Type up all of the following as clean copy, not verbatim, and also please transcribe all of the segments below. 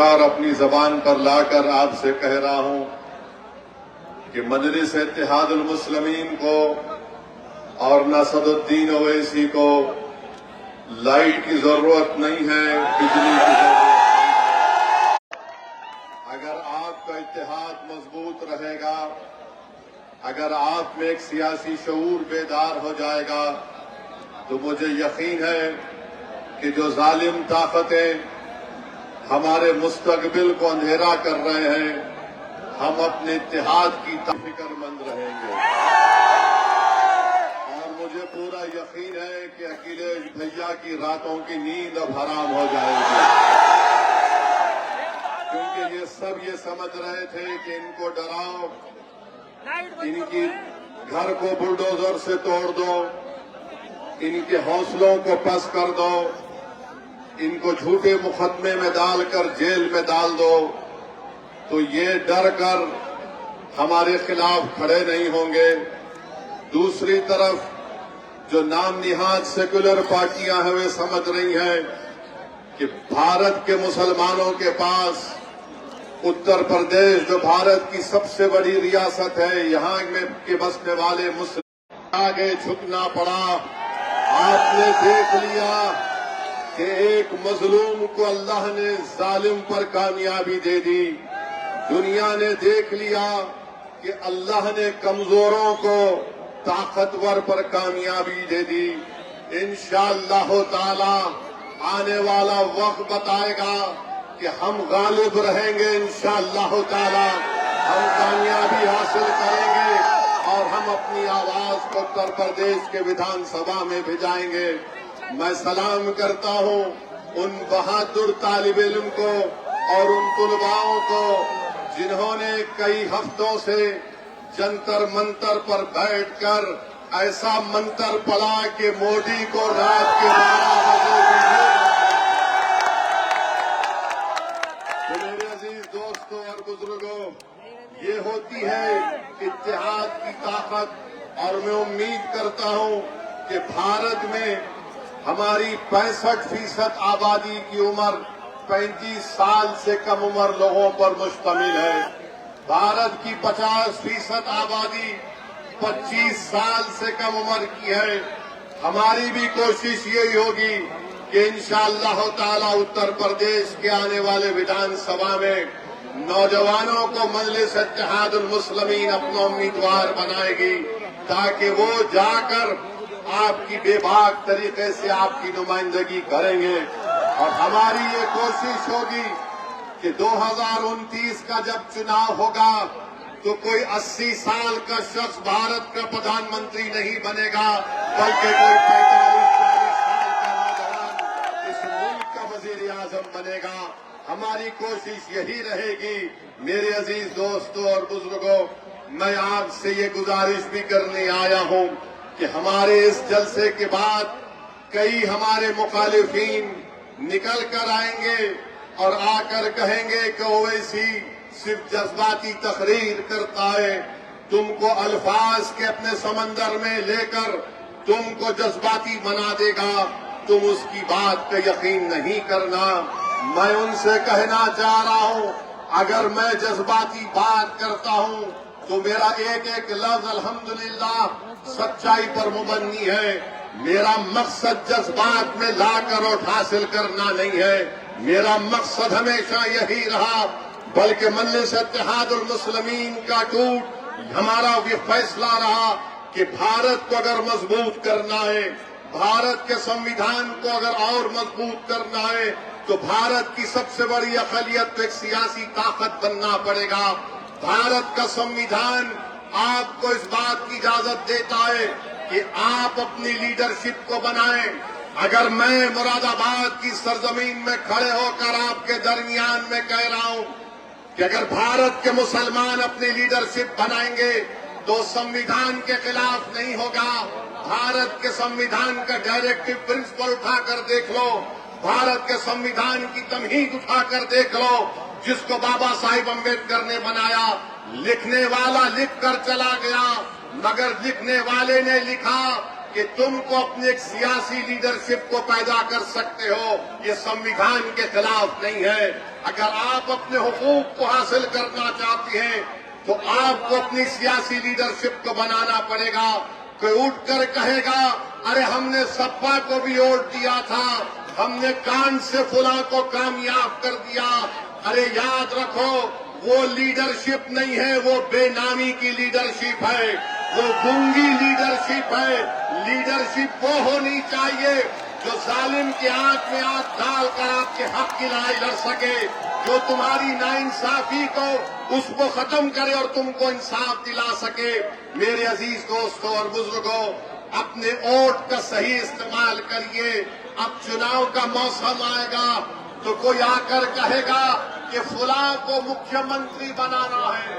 اور اپنی زبان پر لا کر آپ سے کہہ رہا ہوں کہ مجلس اتحاد المسلمین کو اور نصد الدین اویسی کو لائٹ کی ضرورت نہیں ہے، بجلی کی ضرورت ہے۔ اگر آپ کا اتحاد مضبوط رہے گا، اگر آپ میں ایک سیاسی شعور بیدار ہو جائے گا، تو مجھے یقین ہے کہ جو ظالم طاقتیں ہمارے مستقبل کو اندھیرا کر رہے ہیں، ہم اپنے اتحاد کی فکر مند رہیں گے۔ اور مجھے پورا یقین ہے کہ اکھلیش بھیا کی راتوں کی نیند اب حرام ہو جائے گی، کیونکہ یہ سب یہ سمجھ رہے تھے کہ ان کو ڈراؤ، ان کی گھر کو بلڈوزر سے توڑ دو، ان کے حوصلوں کو پست کر دو، ان کو جھوٹے مقدمے میں ڈال کر جیل میں ڈال دو، تو یہ ڈر کر ہمارے خلاف کھڑے نہیں ہوں گے۔ دوسری طرف جو نام نہاد سیکولر پارٹیاں ہیں وہ سمجھ رہی ہیں کہ بھارت کے مسلمانوں کے پاس اتر پردیش جو بھارت کی سب سے بڑی ریاست ہے، یہاں میں کے بسنے والے مسلم آگے جھکنا پڑا۔ آپ نے دیکھ لیا کہ ایک مظلوم کو اللہ نے ظالم پر کامیابی دے دی، دنیا نے دیکھ لیا کہ اللہ نے کمزوروں کو طاقتور پر کامیابی دے دی۔ انشاءاللہ تعالی آنے والا وقت بتائے گا کہ ہم غالب رہیں گے، انشاءاللہ تعالی ہم کامیابی حاصل کریں گے اور ہم اپنی آواز کو اتر پردیش کے ویدھان سبھا میں بھیجائیں گے۔ میں سلام کرتا ہوں ان بہادر طالب علم کو اور ان طلباؤں کو جنہوں نے کئی ہفتوں سے جنتر منتر پر بیٹھ کر ایسا منتر پڑا کہ مودی کو رات کے 12 بجے بھی میرے عزیز دوستوں اور بزرگوں، یہ ہوتی ہے اتحاد کی طاقت۔ اور میں امید کرتا ہوں کہ بھارت میں ہماری 65% آبادی کی عمر 35 سال سے کم عمر لوگوں پر مشتمل ہے۔ بھارت کی 50% آبادی 25 سال سے کم عمر کی ہے۔ ہماری بھی کوشش یہی ہوگی کہ انشاءاللہ تعالی اتر پردیش کے آنے والے ویدھان سبھا میں نوجوانوں کو مجلس اتحاد المسلمین اپنا امیدوار بنائے گی، تاکہ وہ جا کر آپ کی بے باک طریقے سے آپ کی نمائندگی کریں گے۔ اور ہماری یہ کوشش ہوگی کہ 2029 کا جب چناؤ ہوگا تو کوئی 80 سال کا شخص بھارت کا پردھان منتری نہیں بنے گا، بلکہ کوئی 45-40 سال کا نوجوان اس ملک کا وزیر اعظم بنے گا۔ ہماری کوشش یہی رہے گی۔ میرے عزیز دوستوں اور بزرگوں، میں آپ سے یہ گزارش بھی کرنے آیا ہوں کہ ہمارے اس جلسے کے بعد کئی ہمارے مخالفین نکل کر آئیں گے اور آ کر کہیں گے کہ اویسی صرف جذباتی تقریر کرتا ہے، تم کو الفاظ کے اپنے سمندر میں لے کر تم کو جذباتی بنا دے گا، تم اس کی بات پہ یقین نہیں کرنا۔ میں ان سے کہنا چاہ رہا ہوں، اگر میں جذباتی بات کرتا ہوں تو میرا ایک ایک لفظ الحمدللہ سچائی پر مبنی ہے۔ میرا مقصد جذبات میں لا کر اٹھ حاصل کرنا نہیں ہے، میرا مقصد ہمیشہ یہی رہا، بلکہ مجلس اتحاد المسلمین کا ٹوٹ ہمارا یہ فیصلہ رہا کہ بھارت کو اگر مضبوط کرنا ہے، بھارت کے سمویدھان کو اگر اور مضبوط کرنا ہے، تو بھارت کی سب سے بڑی اقلیت کو ایک سیاسی طاقت بننا پڑے گا۔ بھارت کا سمویدھان آپ کو اس بات کی اجازت دیتا ہے کہ آپ اپنی لیڈرشپ کو بنائیں۔ اگر میں مراد آباد کی سرزمین میں کھڑے ہو کر آپ کے درمیان میں کہہ رہا ہوں کہ اگر بھارت کے مسلمان اپنی لیڈرشپ بنائیں گے تو سمویدھان کے خلاف نہیں ہوگا۔ بھارت کے سمویدھان کا ڈائریکٹو پرنسپل اٹھا کر دیکھ لو، بھارت کے سمویدھان کی تمہید اٹھا کر دیکھ لو، جس کو بابا صاحب امبیڈکر نے بنایا۔ لکھنے والا لکھ کر چلا گیا، مگر لکھنے والے نے لکھا کہ تم کو اپنے ایک سیاسی لیڈرشپ کو پیدا کر سکتے ہو، یہ سنویدھان کے خلاف نہیں ہے۔ اگر آپ اپنے حقوق کو حاصل کرنا چاہتے ہیں تو آپ کو اپنی سیاسی لیڈرشپ کو بنانا پڑے گا۔ کوئی اٹھ کر کہے گا ارے ہم نے سپا کو بھی ووٹ دیا تھا، ہم نے کان سے فلاں کو کامیاب کر دیا، ارے یاد رکھو وہ لیڈرشپ نہیں ہے، وہ بے نامی کی لیڈرشپ ہے، وہ گونگی لیڈرشپ ہے۔ لیڈرشپ وہ ہونی چاہیے جو ظالم کی آنکھ میں آنکھ ڈال کر آپ کے حق کی لڑائی لڑ سکے، جو تمہاری ناانصافی کو اس کو ختم کرے اور تم کو انصاف دلا سکے۔ میرے عزیز دوستوں اور بزرگوں، اپنے ووٹ کا صحیح استعمال کریے۔ اب چناؤ کا موسم آئے گا تو کوئی آ کر کہے گا کہ فلاں کو مکھیہ منتری بنانا ہے،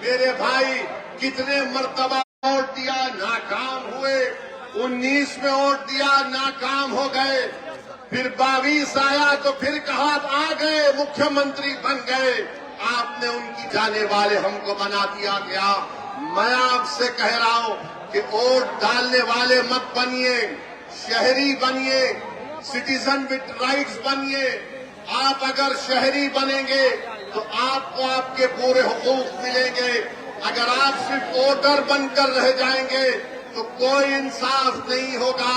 میرے بھائی کتنے مرتبہ ووٹ دیا، ناکام ہوئے، 19 میں ووٹ دیا، ناکام ہو گئے، پھر 22 آیا تو پھر کہا آ گئے، مکھیہ منتری بن گئے۔ آپ نے ان کی جانے والے ہم کو بنا دیا گیا۔ میں آپ سے کہہ رہا ہوں کہ ووٹ ڈالنے والے مت بنیے، شہری بنیے، سٹیزن وتھ رائٹس بنیے۔ آپ اگر شہری بنیں گے تو آپ کو آپ کے پورے حقوق ملیں گے۔ اگر آپ صرف ووٹر بن کر رہ جائیں گے تو کوئی انصاف نہیں ہوگا،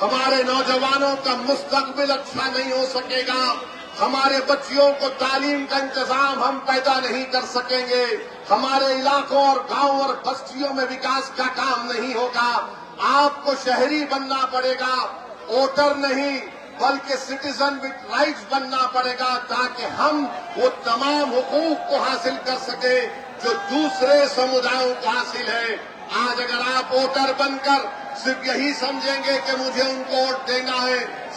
ہمارے نوجوانوں کا مستقبل اچھا نہیں ہو سکے گا، ہمارے بچیوں کو تعلیم کا انتظام ہم پیدا نہیں کر سکیں گے، ہمارے علاقوں اور گاؤں اور بستیوں میں وکاس کا کام نہیں ہوگا۔ آپ کو شہری بننا پڑے گا، ووٹر نہیں بلکہ سٹیزن وتھ رائٹس بننا پڑے گا، تاکہ ہم وہ تمام حقوق کو حاصل کر سکیں جو دوسرے سمودایوں کو حاصل ہے۔ آج اگر آپ ووٹر بن کر صرف یہی سمجھیں گے کہ مجھے ان کو ووٹ دینا ہے،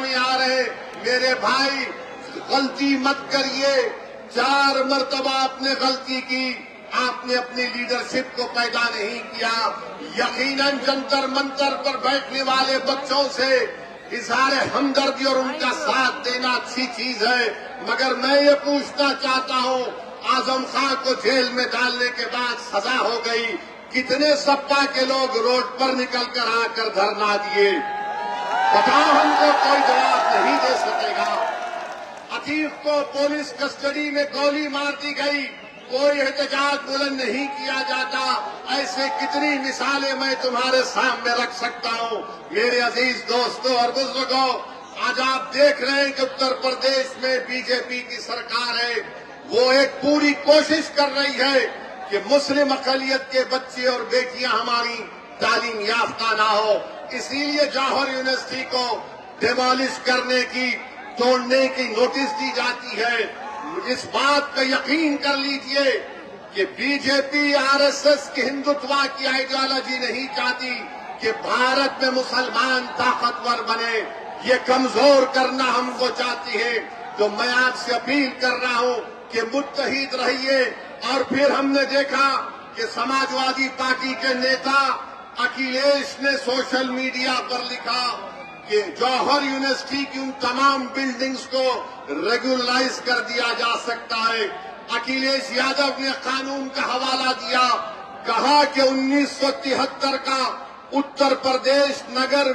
میں آ رہے، میرے بھائی غلطی مت کریے۔ 4 مرتبہ آپ نے غلطی کی، آپ نے اپنی لیڈرشپ کو پیدا نہیں کیا۔ یقیناً جنتر منتر پر بیٹھنے والے بچوں سے اظہار ہمدردی اور ان کا ساتھ دینا اچھی چیز ہے، مگر میں یہ پوچھنا چاہتا ہوں، اعظم خان کو جیل میں ڈالنے کے بعد سزا ہو گئی، کتنے سپا کے لوگ روڈ پر نکل کر آ کر دھرنا دیے؟ بتاؤ، ہم کو کوئی جواب نہیں دے سکے گا۔ عتیق کو پولیس کسٹڈی میں گولی مار دی گئی، کوئی احتجاج بلند نہیں کیا جاتا۔ ایسے کتنی مثالیں میں تمہارے سامنے رکھ سکتا ہوں۔ میرے عزیز دوستوں اور بزرگوں، آج آپ دیکھ رہے ہیں کہ اتر پردیش میں بی جے پی کی سرکار ہے، وہ ایک پوری کوشش کر رہی ہے کہ مسلم اقلیت کے بچے اور بیٹیاں ہماری تعلیم یافتہ نہ ہو، اسی لیے جوہر یونیورسٹی کو ڈیمالش کرنے کی، توڑنے کی نوٹس دی جاتی ہے۔ اس بات کا یقین کر لیجئے کہ B J P R S S کی ہندوتوا کی آئیڈیالوجی نہیں چاہتی کہ بھارت میں مسلمان طاقتور بنے، یہ کمزور کرنا ہم کو چاہتی ہے۔ تو میں آپ سے اپیل کر رہا ہوں کہ متحد رہیے۔ اور پھر ہم نے دیکھا کہ سماجوادی پارٹی کے نیتا اکھلیش نے سوشل میڈیا پر لکھا کہ جوہر یونیورسٹی کی ان تمام بلڈنگز کو ریگولرائز کر دیا جا سکتا ہے۔ اکھلیش یادو نے قانون کا حوالہ دیا، کہا کہ 1973 کا اتر پردیش نگر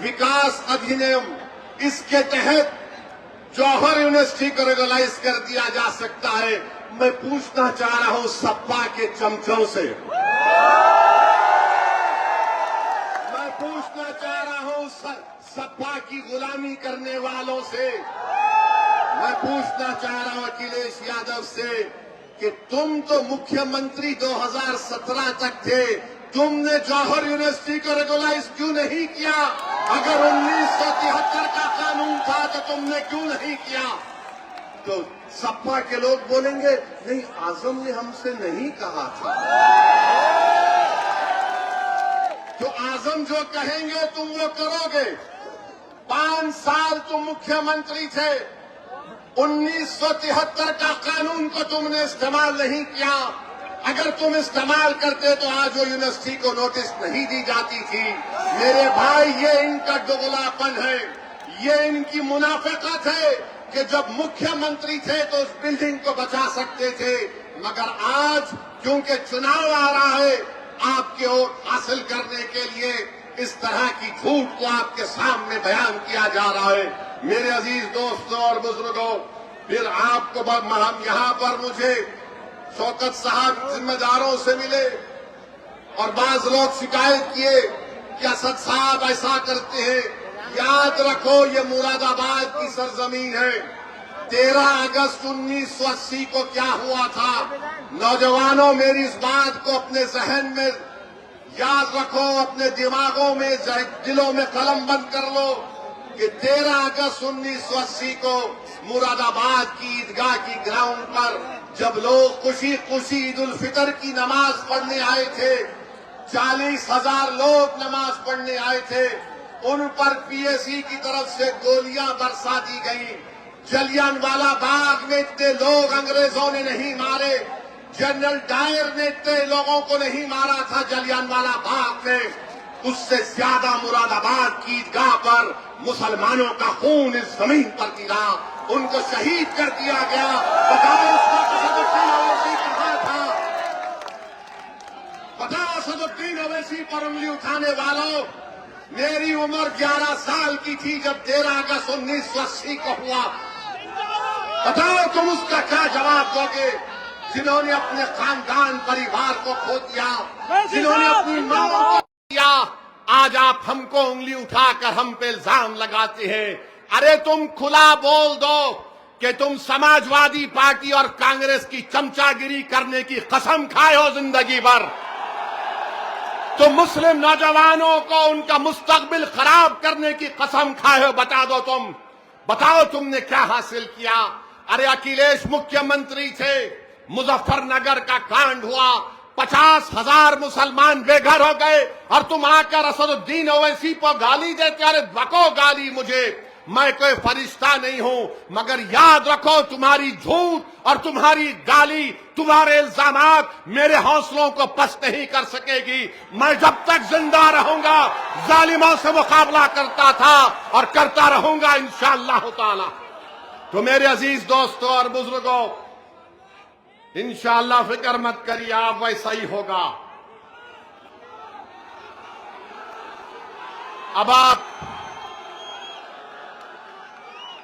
وکاس ادھینیم، اس کے تحت جوہر یونیورسٹی کو ریگولرائز کر دیا جا سکتا ہے۔ میں پوچھنا چاہ رہا ہوں سپا کے چمچوں سے، میں پوچھنا چاہ رہا ہوں سپا کی غلامی کرنے والوں سے، میں پوچھنا چاہ رہا ہوں اکھلیش یادو سے کہ تم تو مکھیہ منتری 2017 تک تھے، تم نے جوہر یونیورسٹی کو ریگولرائز کیوں نہیں کیا؟ اگر 1973 کا قانون تھا تو تم نے کیوں نہیں کیا؟ تو سپا کے لوگ بولیں گے نہیں، اعظم نے ہم سے نہیں کہا تھا۔ تو اعظم جو کہیں گے تم وہ کرو گے۔ 5 سال تم مکھیہ منتری تھے، 1973 کا قانون کو تم نے استعمال نہیں کیا۔ اگر تم استعمال کرتے تو آج وہ یونیورسٹی کو نوٹس نہیں دی جاتی تھی۔ میرے بھائی، یہ ان کا دغلاپن ہے، یہ ان کی منافقت ہے کہ جب مکھیہ منتری تھے تو اس بلڈنگ کو بچا سکتے تھے، مگر آج کیونکہ چناؤ آ رہا ہے، آپ کے ووٹ حاصل کرنے کے لیے اس طرح کی جھوٹ کو آپ کے سامنے بیان کیا جا رہا ہے۔ میرے عزیز دوستوں اور بزرگوں، پھر آپ کو یہاں پر مجھے شوکت صاحب ذمہ داروں سے ملے اور بعض لوگ شکایت کیے کہ اسد صاحب ایسا کرتے ہیں۔ یاد رکھو یہ مراد آباد کی سرزمین ہے۔ 13 اگست 1980 کو کیا ہوا تھا؟ نوجوانوں میری اس بات کو اپنے ذہن میں یاد رکھو، اپنے دماغوں میں دلوں میں قلم بند کر لو کہ 13 اگست 1980 کو مراد آباد کی عیدگاہ کی گراؤنڈ پر جب لوگ خوشی خوشی عید الفطر کی نماز پڑھنے آئے تھے، 40,000 لوگ نماز پڑھنے آئے تھے، ان پر پی ایس ای کی طرف سے گولیاں برسا دی گئیں۔ جلیان والا باغ میں اتنے لوگ انگریزوں نے نہیں مارے، جنرل ڈائر نے اتنے لوگوں کو نہیں مارا تھا جلیان والا باغ میں۔ اس سے زیادہ مراد آباد کی عیدگاہ پر مسلمانوں کا خون اس زمین پر گرا، ان کو شہید کر دیا گیا۔ بتاؤ اس وقت اسد الدین اویسی کہاں تھا؟ بتاؤ اسد الدین اویسی پر انگلی اٹھانے والوں، میری عمر 11 سال کی تھی جب 13 اگست 1980 کو ہوا۔ بتاؤ تم اس کا کیا جواب دو گے؟ جنہوں نے اپنے خاندان پریوار کو کھو دیا، جنہوں نے اپنی ماں کو کھو دیا، آج آپ ہم کو انگلی اٹھا کر ہم پہ الزام لگاتے ہیں۔ ارے تم کھلا بول دو کہ تم سماجوادی پارٹی اور کانگریس کی چمچا گیری کرنے کی قسم کھائے ہو زندگی بھر۔ تم مسلم نوجوانوں کو ان کا مستقبل خراب کرنے کی قسم کھائے ہو۔ بتا دو بتاؤ تم نے کیا حاصل کیا؟ ارے اکھلیش مکھیہ منتری تھے، مظفر نگر کا کانڈ ہوا، 50,000 مسلمان بے گھر ہو گئے، اور تم آ کر اسد الدین اویسی کو گالی دیتے۔ ارے بکو گالی مجھے، میں کوئی فرشتہ نہیں ہوں، مگر یاد رکھو تمہاری جھوٹ اور تمہاری گالی، تمہارے الزامات میرے حوصلوں کو پست نہیں کر سکے گی۔ میں جب تک زندہ رہوں گا ظالموں سے مقابلہ کرتا تھا اور کرتا رہوں گا انشاءاللہ تعالی۔ تو میرے عزیز دوستوں اور بزرگوں، انشاءاللہ فکر مت کریے، آپ ویسا ہی ہوگا۔ اب آپ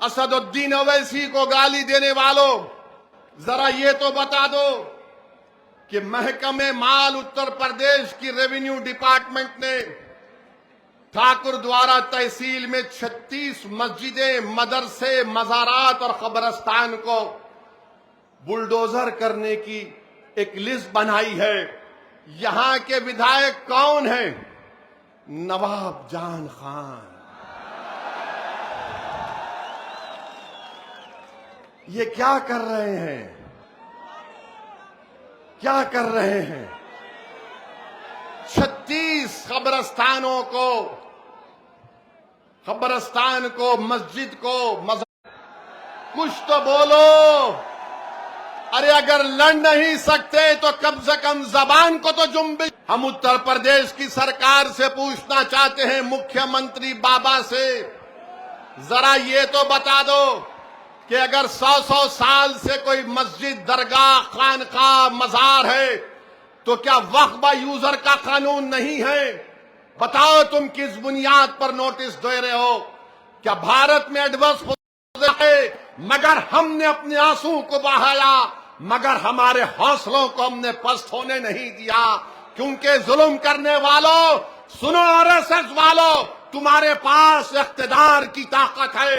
اسد الدین اویسی کو گالی دینے والوں، ذرا یہ تو بتا دو کہ محکمہ مال اتر پردیش کی ریونیو ڈپارٹمنٹ نے ٹھاکر دوارا تحصیل میں 36 مسجدیں، مدرسے، مزارات اور قبرستان کو بلڈوزر کرنے کی ایک لسٹ بنائی ہے۔ یہاں کے ودھائک کون ہیں؟ نواب جان خان۔ یہ کیا کر رہے ہیں؟ کیا کر رہے ہیں؟ 36 قبرستان کو، مسجد کو، کچھ تو بولو۔ ارے اگر لڑ نہیں سکتے تو کم سے کم زبان کو تو جنبش۔ ہم اتر پردیش کی سرکار سے پوچھنا چاہتے ہیں، مکھیہ منتری بابا سے، ذرا یہ تو بتا دو کہ اگر 100 سال سے کوئی مسجد، درگاہ، خانقاہ، مزار ہے تو کیا وقف با یوزر کا قانون نہیں ہے؟ بتاؤ تم کس بنیاد پر نوٹس دے رہے ہو؟ کیا بھارت میں ایڈورس ہے؟ مگر ہم نے اپنے آنسو کو بہایا، مگر ہمارے حوصلوں کو ہم نے پست ہونے نہیں دیا، کیونکہ ظلم کرنے والوں، سنو آر ایس ایس والوں، تمہارے پاس اقتدار کی طاقت ہے،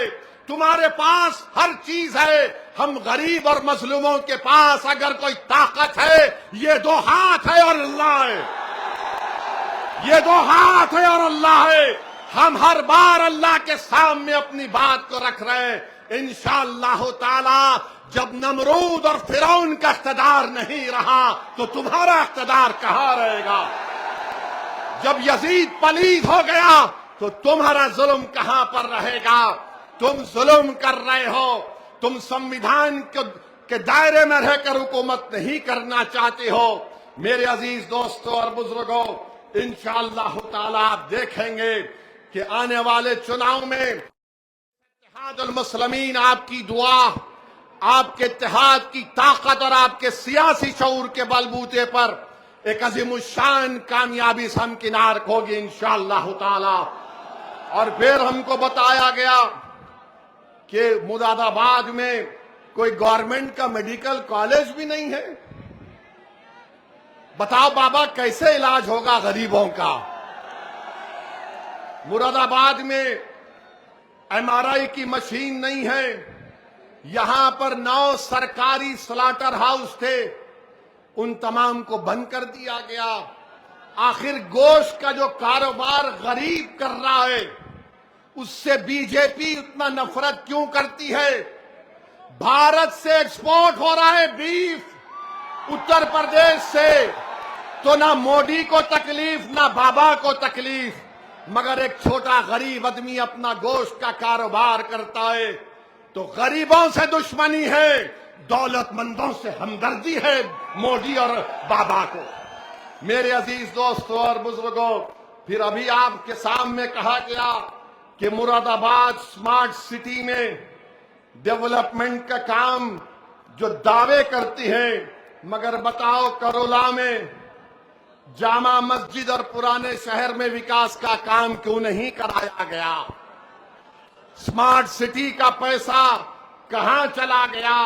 تمہارے پاس ہر چیز ہے۔ ہم غریب اور مظلوموں کے پاس اگر کوئی طاقت ہے، یہ 2 ہاتھ ہے اور اللہ ہے۔ یہ 2 ہاتھ ہے اور اللہ ہے۔ ہم ہر بار اللہ کے سامنے اپنی بات کو رکھ رہے ہیں۔ انشاءاللہ تعالی جب نمرود اور فرعون کا اقتدار نہیں رہا تو تمہارا اقتدار کہاں رہے گا؟ جب یزید پلید ہو گیا تو تمہارا ظلم کہاں پر رہے گا؟ تم ظلم کر رہے ہو، تم سمویدھان کے دائرے میں رہ کر حکومت نہیں کرنا چاہتے ہو۔ میرے عزیز دوستوں اور بزرگوں، انشاءاللہ تعالی آپ دیکھیں گے کہ آنے والے چناؤ میں اتحاد المسلمین آپ کی دعا، آپ کے اتحاد کی طاقت اور آپ کے سیاسی شعور کے بلبوتے پر ایک عظیم الشان کامیابی سے ہمکنار ہوگی انشاءاللہ تعالی۔ اور پھر ہم کو بتایا گیا کہ مراد آباد میں کوئی گورنمنٹ کا میڈیکل کالج بھی نہیں ہے۔ بتاؤ بابا کیسے علاج ہوگا غریبوں کا؟ مراد آباد میں ایم آر آئی کی مشین نہیں ہے، یہاں پر 9 سرکاری سلاٹر ہاؤس تھے، ان تمام کو بند کر دیا گیا۔ آخر گوشت کا جو کاروبار غریب کر رہا ہے اس سے بی جے پی اتنا نفرت کیوں کرتی ہے؟ بھارت سے ایکسپورٹ ہو رہا ہے بیف اتر پردیش سے، تو نہ مودی کو تکلیف نہ بابا کو تکلیف، مگر ایک چھوٹا غریب آدمی اپنا گوشت کا کاروبار کرتا ہے تو غریبوں سے دشمنی ہے، دولت مندوں سے ہمدردی ہے مودی اور بابا کو۔ میرے عزیز دوستوں اور بزرگوں، پھر ابھی آپ کے سامنے کہا گیا کہ مراد آباد سمارٹ سٹی میں ڈیولپمنٹ کا کام جو دعوے کرتی ہے، مگر بتاؤ کرولا میں جامع مسجد اور پرانے شہر میں وکاس کا کام کیوں نہیں کرایا گیا؟ سمارٹ سٹی کا پیسہ کہاں چلا گیا؟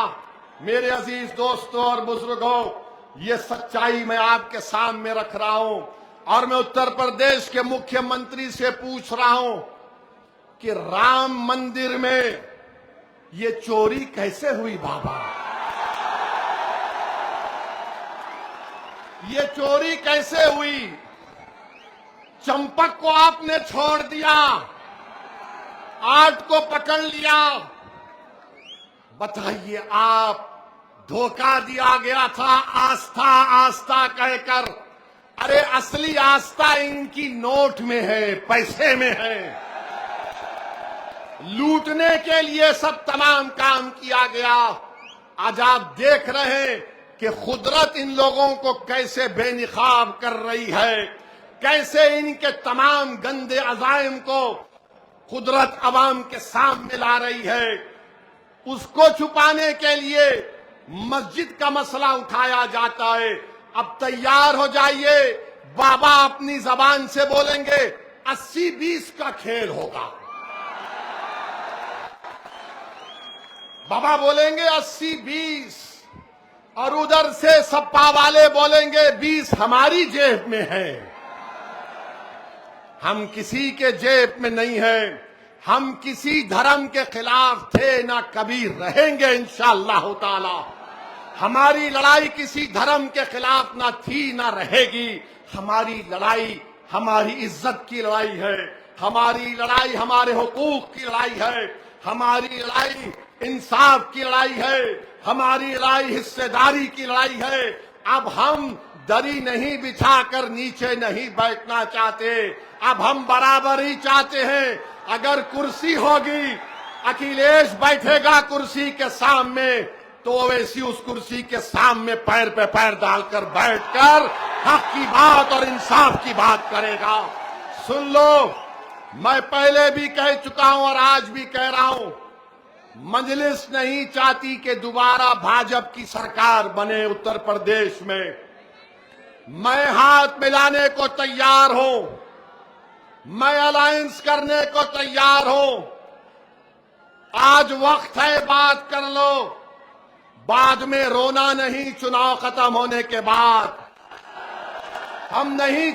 میرے عزیز دوستوں اور بزرگوں، یہ سچائی میں آپ کے سامنے رکھ رہا ہوں، اور میں اتر پردیش کے مکھیہ منتری سے پوچھ رہا ہوں کہ رام مندر میں یہ چوری کیسے ہوئی بابا؟ یہ چوری کیسے ہوئی؟ چمپک کو آپ نے چھوڑ دیا، آرٹ کو پکڑ لیا، بتائیے آپ دھوکہ دیا گیا تھا آستھا آستھا کہہ کر، ارے اصلی آستھا ان کی نوٹ میں ہے، پیسے میں ہے۔ لوٹنے کے لیے سب تمام کام کیا گیا۔ آج آپ دیکھ رہے ہیں کہ قدرت ان لوگوں کو کیسے بے نقاب کر رہی ہے، کیسے ان کے تمام گندے عزائم کو قدرت عوام کے سامنے لا رہی ہے۔ اس کو چھپانے کے لیے مسجد کا مسئلہ اٹھایا جاتا ہے۔ اب تیار ہو جائیے، بابا اپنی زبان سے بولیں گے 80-20 کا کھیل ہوگا۔ بابا بولیں گے 80-20، اور ادھر سے سپا والے بولیں گے 20 ہماری جیب میں ہے۔ ہم کسی کے جیب میں نہیں ہیں، ہم کسی دھرم کے خلاف تھے نہ کبھی رہیں گے انشاءاللہ تعالی۔ ہماری لڑائی کسی دھرم کے خلاف نہ تھی نہ رہے گی۔ ہماری لڑائی ہماری عزت کی لڑائی ہے، ہماری لڑائی ہمارے حقوق کی لڑائی ہے، ہماری لڑائی انصاف کی لڑائی ہے، ہماری لڑائی حصے داری کی لڑائی ہے۔ اب ہم دری نہیں بچھا کر نیچے نہیں بیٹھنا چاہتے، اب ہم برابری چاہتے ہیں۔ اگر کرسی ہوگی، اکھلیش بیٹھے گا کرسی کے سامنے، تو ویسی اس کرسی کے سامنے پیر پہ پیر ڈال کر بیٹھ کر حق کی بات اور انصاف کی بات کرے گا۔ سن لو، میں پہلے بھی کہہ چکا ہوں اور آج بھی کہہ رہا ہوں، مجلس نہیں چاہتی کہ دوبارہ بھاجپ کی سرکار بنے اتر پردیش میں۔ میں ہاتھ ملانے کو تیار ہوں، میں الائنس کرنے کو تیار ہوں۔ آج وقت ہے بات کر لو، بعد میں رونا نہیں چناؤ ختم ہونے کے بعد۔ ہم نہیں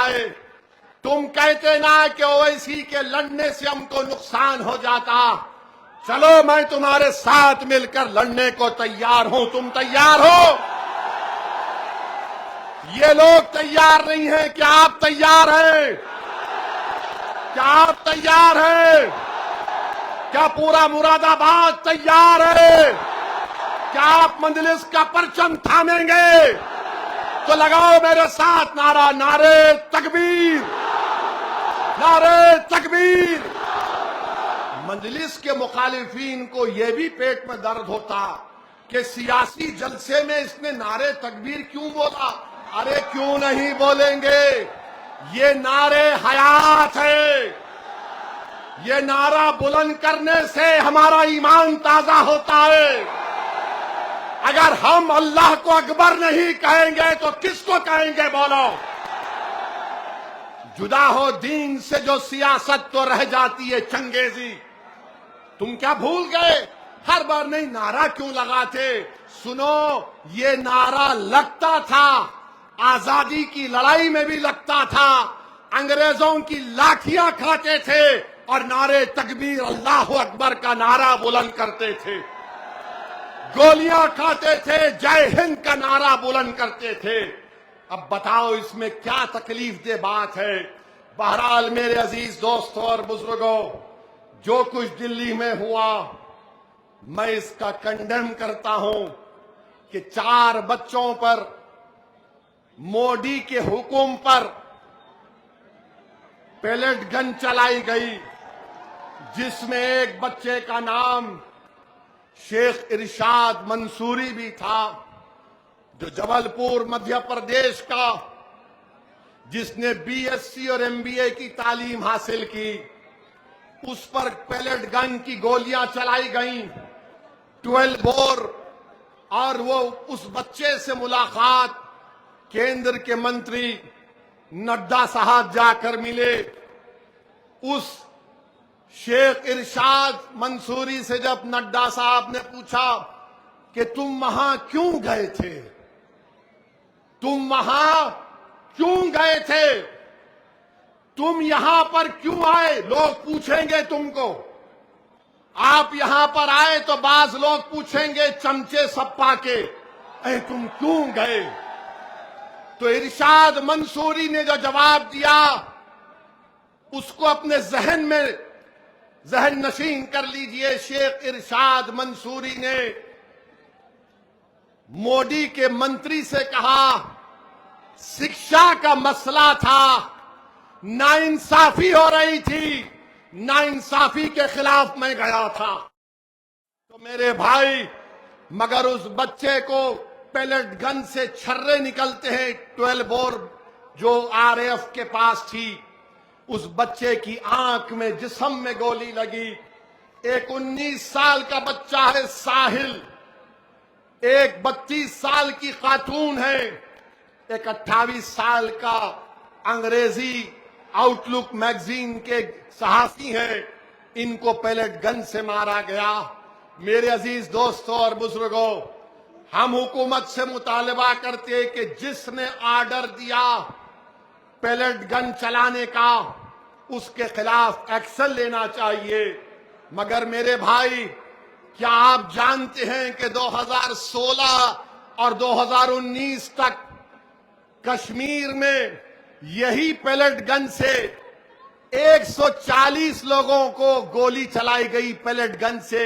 آئے۔ تم کہتے نا کہ اویسی کے لڑنے سے ہم کو نقصان ہو جاتا، چلو میں تمہارے ساتھ مل کر لڑنے کو تیار ہوں۔ تم تیار ہو؟ یہ لوگ تیار نہیں ہیں، کیا آپ تیار ہیں؟ کیا آپ تیار ہیں؟ کیا پورا مراد آباد تیار ہے؟ کیا آپ مجلس کا پرچم تھامیں گے؟ تو لگاؤ میرے ساتھ نعرہ، نعرے تکبیر، نعرے تکبیر۔ مجلس کے مخالفین کو یہ بھی پیٹ میں درد ہوتا کہ سیاسی جلسے میں اس نے نعرے تکبیر کیوں بولا؟ ارے کیوں نہیں بولیں گے؟ یہ نعرے حیات ہے، یہ نعرہ بلند کرنے سے ہمارا ایمان تازہ ہوتا ہے. اگر ہم اللہ کو اکبر نہیں کہیں گے تو کس کو کہیں گے بولو؟ جدا ہو دین سے جو سیاست تو رہ جاتی ہے چنگیزی. تم کیا بھول گئے؟ ہر بار نہیں نعرہ کیوں لگاتے؟ سنو، یہ نعرہ لگتا تھا، آزادی کی لڑائی میں بھی لگتا تھا، انگریزوں کی لاٹھیاں کھاتے تھے اور نعرے تکبیر اللہ اکبر کا نعرہ بلند کرتے تھے، گولیاں کھاتے تھے، جے ہند کا نعرہ بلند کرتے تھے. اب بتاؤ اس میں کیا تکلیف دہ بات ہے؟ بہرحال میرے عزیز دوستوں اور بزرگوں، جو کچھ دلی میں ہوا میں اس کا کنڈیم کرتا ہوں کہ 4 بچوں پر مودی کے حکم پر پیلٹ گن چلائی گئی، جس میں ایک بچے کا نام شیخ ارشاد منصوری بھی تھا، جو جبل پور مدھیہ پردیش کا، جس نے BSc اور MBA کی تعلیم حاصل کی. اس پر پیلٹ گن کی گولیاں چلائی گئیں، 12 بور. اور وہ اس بچے سے ملاقات کیندر کے منتری نڈا صاحب جا کر ملے. اس شیخ ارشاد منصوری سے جب نڈا صاحب نے پوچھا کہ تم وہاں کیوں گئے تھے، تم وہاں کیوں گئے تھے، تم یہاں پر کیوں آئے، لوگ پوچھیں گے تم کو. آپ یہاں پر آئے تو بعض لوگ پوچھیں گے چمچے سپا کے، اے تم کیوں گئے؟ تو ارشاد منصوری نے جو جواب دیا اس کو اپنے ذہن میں ذہن نشین کر لیجئے. شیخ ارشاد منصوری نے مودی کے منتری سے کہا شکشا کا مسئلہ تھا، ناانصافی ہو رہی تھی، ناانصافی کے خلاف میں گیا تھا. تو میرے بھائی، مگر اس بچے کو پیلٹ گن سے چھرے نکلتے ہیں، 12 بور جو RAF کے پاس تھی. اس بچے کی آنکھ میں، جسم میں گولی لگی. ایک 19 سال کا بچہ ہے ساحل، ایک 32 سال کی خاتون ہے، ایک 28 سال کا انگریزی آؤٹ لک میگزین کے صحافی ہیں. ان کو پیلٹ گن سے مارا گیا. میرے عزیز دوستوں اور بزرگوں، ہم حکومت سے مطالبہ کرتے کہ جس نے آرڈر دیا پیلٹ گن چلانے کا اس کے خلاف ایکشن لینا چاہیے. مگر میرے بھائی، کیا آپ جانتے ہیں کہ 2016 اور 2019 تک کشمیر میں یہی پیلٹ گن سے 140 لوگوں کو گولی چلائی گئی. پیلٹ گن سے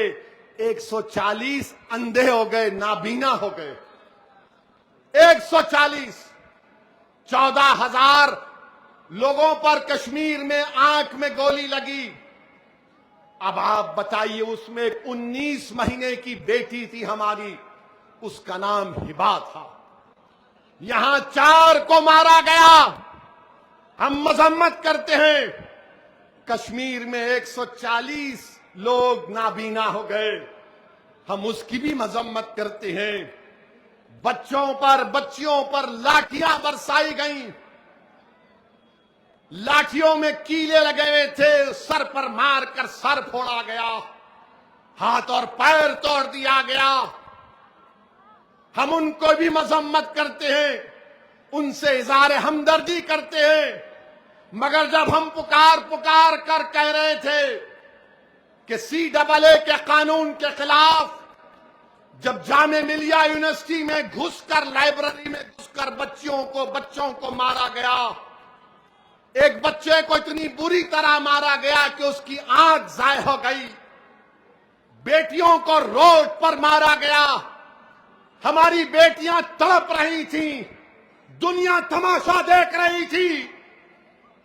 140 اندھے ہو گئے، نابینا ہو گئے. 140 14,000 لوگوں پر کشمیر میں آنکھ میں گولی لگی. اب آپ بتائیے، اس میں 19 مہینے کی بیٹی تھی ہماری، اس کا نام ہبا تھا. یہاں 4 کو مارا گیا. ہم مذمت کرتے ہیں، کشمیر میں 140 لوگ نابینا ہو گئے، ہم اس کی بھی مذمت کرتے ہیں. بچوں پر، بچیوں پر لاٹھیاں برسائی گئیں، لاٹھیوں میں کیلے لگے ہوئے تھے، سر پر مار کر سر پھوڑا گیا، ہاتھ اور پیر توڑ دیا گیا. ہم ان کو بھی مذمت کرتے ہیں، ان سے اظہار ہمدردی کرتے ہیں. مگر جب ہم پکار کر کہہ رہے تھے کہ CAA کے قانون کے خلاف، جب جامعہ ملیہ یونیورسٹی میں گھس کر، لائبریری میں گھس کر بچوں کو مارا گیا، ایک بچے کو اتنی بری طرح مارا گیا کہ اس کی آنکھ ضائع ہو گئی، بیٹیوں کو روڈ پر مارا گیا، ہماری بیٹیاں تڑپ رہی تھیں، دنیا تماشا دیکھ رہی تھی،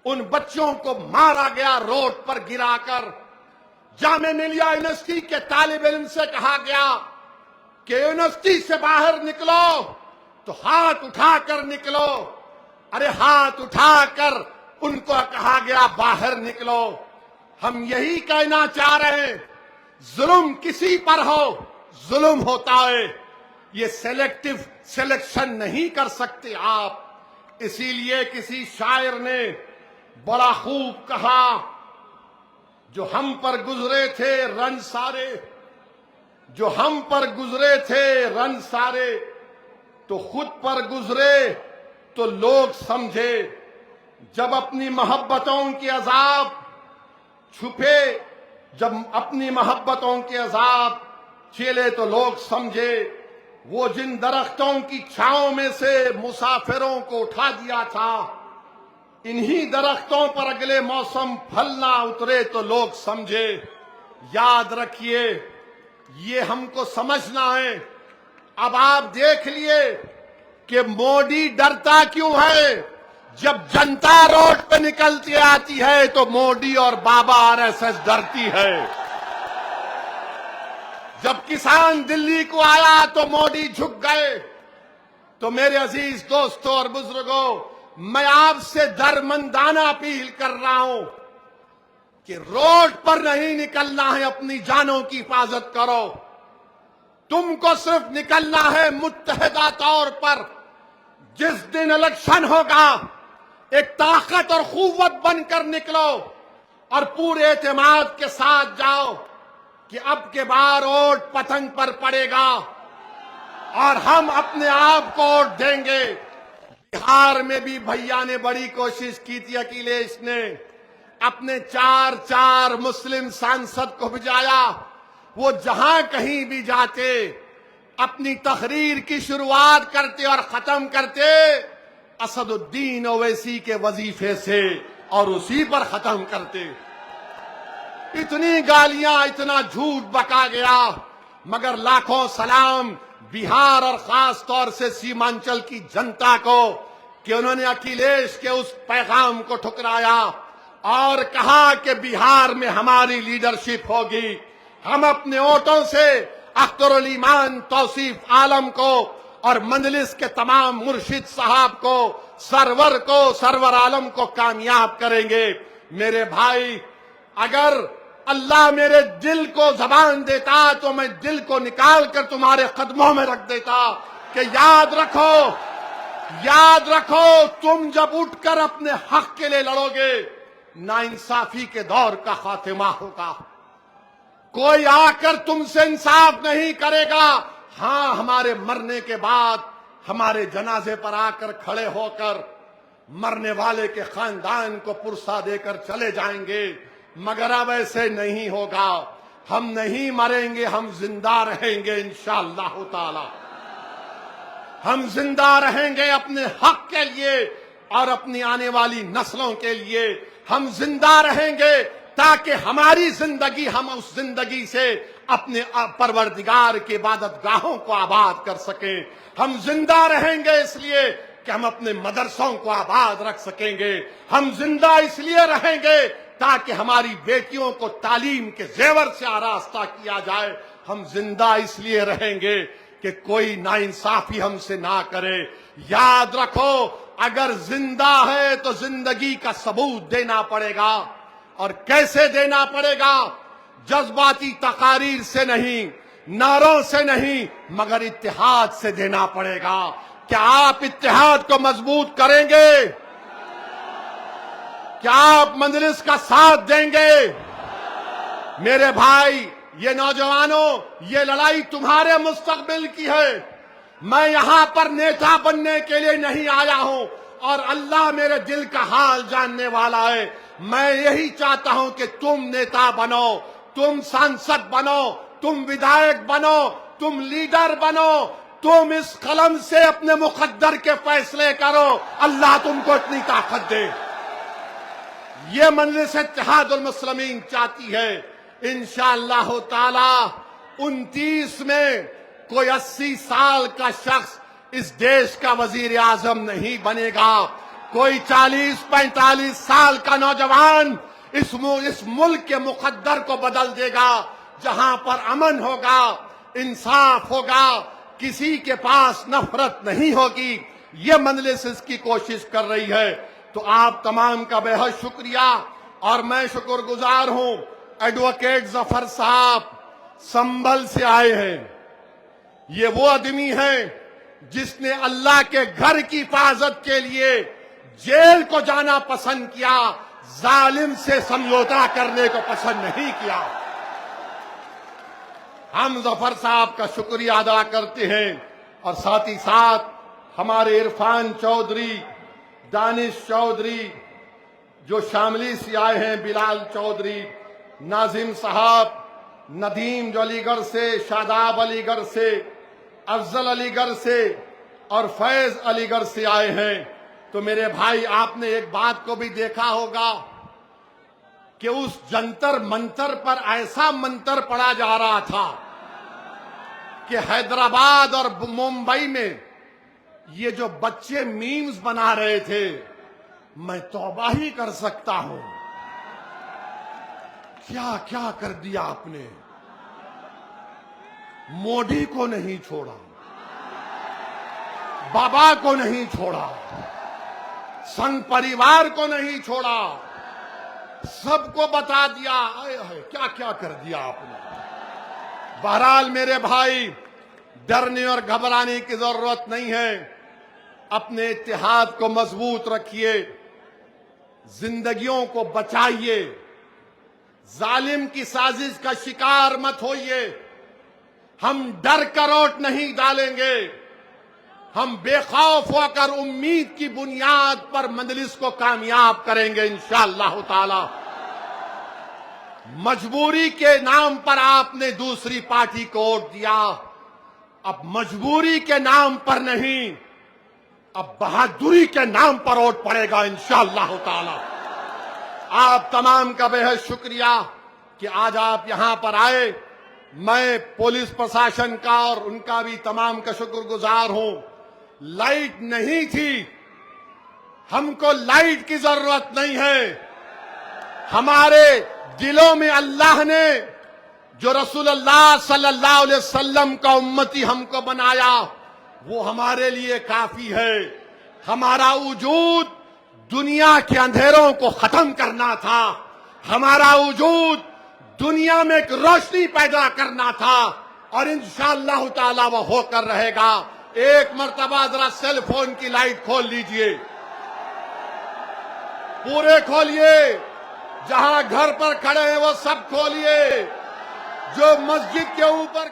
ان بچوں کو مارا گیا روڈ پر گرا کر. جامعہ ملیہ یونیورسٹی کے طالب علم سے کہا گیا کہ یونیورسٹی سے باہر نکلو تو ہاتھ اٹھا کر نکلو. ارے ہاتھ اٹھا کر ان کو کہا گیا باہر نکلو. ہم یہی کہنا چاہ رہے ہیں، ظلم کسی پر ہو ظلم ہوتا ہے، یہ سلیکٹو سلیکشن نہیں کر سکتے آپ۔ اسی لیے کسی شاعر نے بڑا خوب کہا، جو ہم پر گزرے تھے رن سارے، جو ہم پر گزرے تھے رن سارے، تو خود پر گزرے تو لوگ سمجھے، جب اپنی محبتوں کے عذاب چھپے، جب اپنی محبتوں کے عذاب چیلے تو لوگ سمجھے، وہ جن درختوں کی چھاؤں میں سے مسافروں کو اٹھا دیا تھا، انہی درختوں پر اگلے موسم پھل نہ اترے تو لوگ سمجھے۔ یاد رکھیے، یہ ہم کو سمجھنا ہے۔ اب آپ دیکھ لیے کہ مودی ڈرتا کیوں ہے؟ جب جنتا روڈ پہ نکلتی آتی ہے تو مودی اور بابا RSS ڈرتی ہے۔ جب کسان دلی کو آیا تو مودی جھک گئے۔ تو میرے عزیز دوستوں اور بزرگوں، میں آپ سے درمندانہ اپیل کر رہا ہوں کہ روڈ پر نہیں نکلنا ہے، اپنی جانوں کی حفاظت کرو۔ تم کو صرف نکلنا ہے متحدہ طور پر۔ جس دن الیکشن ہوگا، ایک طاقت اور قوت بن کر نکلو اور پورے اعتماد کے ساتھ جاؤ کہ اب کے بار ووٹ پتنگ پر پڑے گا اور ہم اپنے آپ کو ووٹ دیں گے۔ بہار میں بھی بھیا نے بڑی کوشش کی تھی، اکھلیش نے اپنے چار مسلم سانسد کو بھجایا۔ وہ جہاں کہیں بھی جاتے، اپنی تقریر کی شروعات کرتے اور ختم کرتے اسد الدین اویسی کے وظیفے سے اور اسی پر ختم کرتے۔ اتنی گالیاں، اتنا جھوٹ بکا گیا، مگر لاکھوں سلام بہار اور خاص طور سے سیمانچل کی جنتا کو کہ انہوں نے اکھلیش کے اس پیغام کو ٹھکرایا اور کہا کہ بہار میں ہماری لیڈرشپ ہوگی۔ ہم اپنے ووٹوں سے اختر الایمان توصیف عالم کو اور مجلس کے تمام مرشد صاحب کو، سرور عالم کو کامیاب کریں گے۔ میرے بھائی، اگر اللہ میرے دل کو زبان دیتا تو میں دل کو نکال کر تمہارے قدموں میں رکھ دیتا کہ یاد رکھو تم جب اٹھ کر اپنے حق کے لیے لڑو گے، ناانصافی کے دور کا خاتمہ ہوگا۔ کوئی آ کر تم سے انصاف نہیں کرے گا۔ ہاں، ہمارے مرنے کے بعد ہمارے جنازے پر آ کر کھڑے ہو کر مرنے والے کے خاندان کو پرسہ دے کر چلے جائیں گے، مگر اب ایسے نہیں ہوگا۔ ہم نہیں مریں گے، ہم زندہ رہیں گے انشاءاللہ تعالی۔ ہم زندہ رہیں گے اپنے حق کے لیے اور اپنی آنے والی نسلوں کے لیے۔ ہم زندہ رہیں گے تاکہ ہماری زندگی، ہم اس زندگی سے اپنے پروردگار کی عبادت گاہوں کو آباد کر سکیں۔ ہم زندہ رہیں گے اس لیے کہ ہم اپنے مدرسوں کو آباد رکھ سکیں گے۔ ہم زندہ اس لیے رہیں گے تاکہ ہماری بیٹیوں کو تعلیم کے زیور سے آراستہ کیا جائے۔ ہم زندہ اس لیے رہیں گے کہ کوئی ناانصافی ہم سے نہ کرے۔ یاد رکھو، اگر زندہ ہے تو زندگی کا ثبوت دینا پڑے گا۔ اور کیسے دینا پڑے گا؟ جذباتی تقاریر سے نہیں، نعروں سے نہیں، مگر اتحاد سے دینا پڑے گا۔ کیا آپ اتحاد کو مضبوط کریں گے؟ کیا آپ مجلس کا ساتھ دیں گے؟ میرے بھائی، یہ نوجوانوں، یہ لڑائی تمہارے مستقبل کی ہے۔ میں یہاں پر نیتا بننے کے لیے نہیں آیا ہوں، اور اللہ میرے دل کا حال جاننے والا ہے۔ میں یہی چاہتا ہوں کہ تم نیتا بنو، تم سانسد بنو، تم ودھائک بنو، تم لیڈر بنو، تم اس قلم سے اپنے مقدر کے فیصلے کرو۔ اللہ تم کو اتنی طاقت دے۔ یہ مجلس اتحاد المسلمین چاہتی ہے۔ انشاءاللہ تعالی 29 میں کوئی 80 سال کا شخص اس دیش کا وزیر اعظم نہیں بنے گا۔ کوئی 40-45 سال کا نوجوان اس ملک کے مقدر کو بدل دے گا، جہاں پر امن ہوگا، انصاف ہوگا، کسی کے پاس نفرت نہیں ہوگی۔ یہ مجلس اس کی کوشش کر رہی ہے۔ تو آپ تمام کا بے حد شکریہ۔ اور میں شکرگزار ہوں ایڈوکیٹ ظفر صاحب سنبھل سے آئے ہیں. یہ وہ آدمی ہیں جس نے اللہ کے گھر کی حفاظت کے لیے جیل کو جانا پسند کیا, ظالم سے سمجھوتا کرنے کو پسند نہیں کیا. ہم ظفر صاحب کا شکریہ ادا کرتے ہیں اور ساتھ ہی ساتھ ہمارے عرفان چودھری, دانش چودھری جو شاملی سے آئے ہیں, بلال چودھری, ناظم صاحب, ندیم جو علی گڑھ سے, شاداب علی گڑھ سے, افضل علی گڑھ سے اور فیض علی گڑھ سے آئے ہیں. تو میرے بھائی آپ نے ایک بات کو بھی دیکھا ہوگا کہ اس جنتر منتر پر ایسا منتر پڑا جا رہا تھا کہ حیدرآباد اور ممبئی میں یہ جو بچے میمز بنا رہے تھے, میں توبہ ہی کر سکتا ہوں. کیا کیا کر دیا آپ نے. موڈی کو نہیں چھوڑا, بابا کو نہیں چھوڑا, سنگ پریوار کو نہیں چھوڑا, سب کو بتا دیا. کیا کیا کر دیا آپ نے. بہرحال میرے بھائی, ڈرنے اور گھبرانے کی ضرورت نہیں ہے. اپنے اتحاد کو مضبوط رکھیے, زندگیوں کو بچائیے, ظالم کی سازش کا شکار مت ہوئیے. ہم ڈر کر ووٹ نہیں ڈالیں گے, ہم بے خوف ہو کر امید کی بنیاد پر مجلس کو کامیاب کریں گے انشاءاللہ تعالی. مجبوری کے نام پر آپ نے دوسری پارٹی کو ووٹ دیا, اب مجبوری کے نام پر نہیں, اب بہادری کے نام پر ووٹ پڑے گا انشاءاللہ تعالی. آپ تمام کا بے حد شکریہ کہ آج آپ یہاں پر آئے. میں پولیس پرشاسن کا اور ان کا بھی تمام کا شکر گزار ہوں. لائٹ نہیں تھی, ہم کو لائٹ کی ضرورت نہیں ہے. ہمارے دلوں میں اللہ نے جو رسول اللہ صلی اللہ علیہ وسلم کا امتی ہم کو بنایا, وہ ہمارے لیے کافی ہے. ہمارا وجود دنیا کے اندھیروں کو ختم کرنا تھا, ہمارا وجود دنیا میں ایک روشنی پیدا کرنا تھا, اور انشاءاللہ تعالی وہ ہو کر رہے گا. ایک مرتبہ ذرا سیل فون کی لائٹ کھول لیجئے, پورے کھولیے. جہاں گھر پر کھڑے ہیں وہ سب کھولیے. جو مسجد کے اوپر